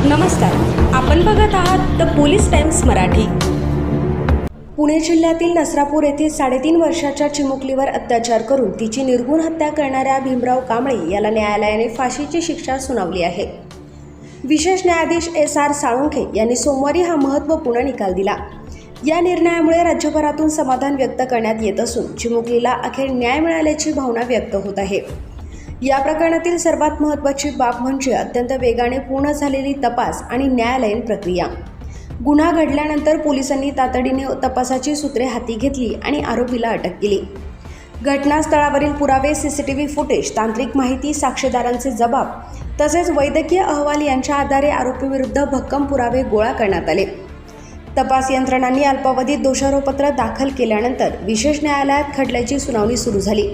नमस्कार, आपण बघत आहात the police times Marathi. Pune जिल्ह्यातील नसरापूर येथे 3.5 वर्षाच्या चिमुकलीवर अत्याचार करून तिची निर्घृण हत्या करणाऱ्या भीमराव कांबळे याला न्यायालयाने फाशीची शिक्षा सुनावली आहे। विशेष न्यायाधीश SR साळुंखे यांनी सोमवारी हा महत्त्वपूर्ण निकाल दिला। या निर्णयामुळे राज्यभरातून समाधान व्यक्त करण्यात येत असून चिमुकलीला अखेर न्याय मिळाल्याची भावना व्यक्त होत आहे। या प्रकरणातील सर्वात महत्त्वाची बाब म्हणजे अत्यंत वेगाने पूर्ण झालेली तपास आणि न्यायालयीन प्रक्रिया। गुन्हा घडल्यानंतर पोलिसांनी तातडीने तपासाची सूत्रे हाती घेतली आणि आरोपीला अटक केली। घटनास्थळावरील पुरावे, CCTV फुटेज, तांत्रिक माहिती, साक्षीदारांचे जबाब तसेच वैद्यकीय अहवाल यांच्या आधारे आरोपीविरुद्ध भक्कम पुरावे गोळा करण्यात आले। तपास यंत्रणांनी अल्पावधीत दोषारोपपत्र दाखल केल्यानंतर विशेष न्यायालयात खटल्याची सुनावणी सुरू झाली।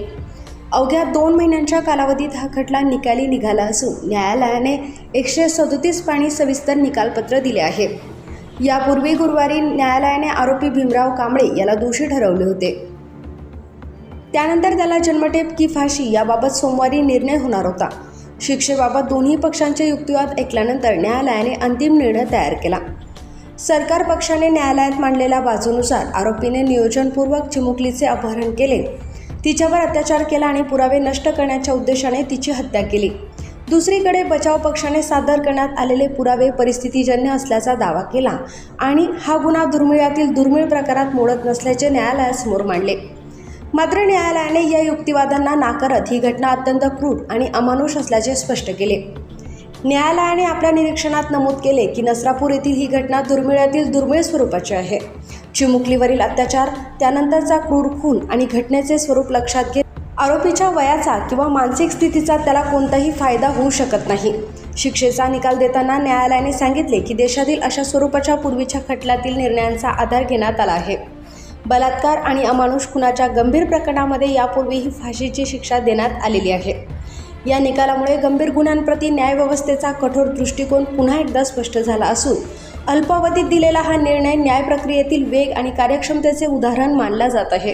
अवघ्या 2 महिन्यांच्या कालावधीत हा खटला निकाली निघाला असून न्यायालयाने 137 पानी सविस्तर निकालपत्र दिले आहे। यापूर्वी गुरुवारी न्यायालयाने आरोपी भीमराव कांबळे याला दोषी ठरवले होते। त्यानंतर त्याला जन्मठेप की फाशी याबाबत सोमवारी निर्णय होणार होता। शिक्षेबाबत दोन्ही पक्षांचे युक्तिवाद ऐकल्यानंतर न्यायालयाने अंतिम निर्णय तयार केला। सरकार पक्षाने न्यायालयात मांडलेल्या बाजूनुसार आरोपीने नियोजनपूर्वक चिमुकलीचे अपहरण केले, तिच्यावर अत्याचार केला आणि पुरावे नष्ट करण्याच्या उद्देशाने तिची हत्या केली। दुसरीकडे बचाव पक्षाने सादर करण्यात आलेले पुरावे परिस्थितीजन्य असल्याचा दावा केला आणि हा गुन्हा दुर्मिळातील दुर्मिळ प्रकारात मोडत नसल्याचे न्यायालयासमोर मांडले। मात्र न्यायालयाने या युक्तिवादांना नाकारत ही घटना अत्यंत क्रूर आणि अमानुष असल्याचे स्पष्ट केले। न्यायालयाने आपल्या निरीक्षणात नमूद केले की नसरापूर येथील ही घटना दुर्मिळातील दुर्मिळ स्वरूपाची आहे। चिमुकलीवरील अत्याचार, त्यानंतरचा क्रूर खून आणि घटनेचे स्वरूप लक्षात घेत आरोपीच्या वयाचा किंवा मानसिक स्थितीचा त्याला कोणताही फायदा होऊ शकत नाही। शिक्षेचा निकाल देताना न्यायालयाने सांगितले की देशातील अशा स्वरूपाच्या पूर्वीच्या खटल्यातील निर्णयांचा आधार घेण्यात आला आहे। बलात्कार आणि अमानुष खुनाच्या गंभीर प्रकरणामध्ये यापूर्वीही फाशीची शिक्षा देण्यात आलेली आहे। या निकालामुळे गंभीर गुन्ह्यांप्रती न्यायव्यवस्थेचा कठोर दृष्टिकोन पुन्हा एकदा स्पष्ट झाला असून अल्पावधीत दिलेला हा निर्णय न्याय प्रक्रियेतील वेग आणि कार्यक्षमतेचे उदाहरण मानला जात आहे।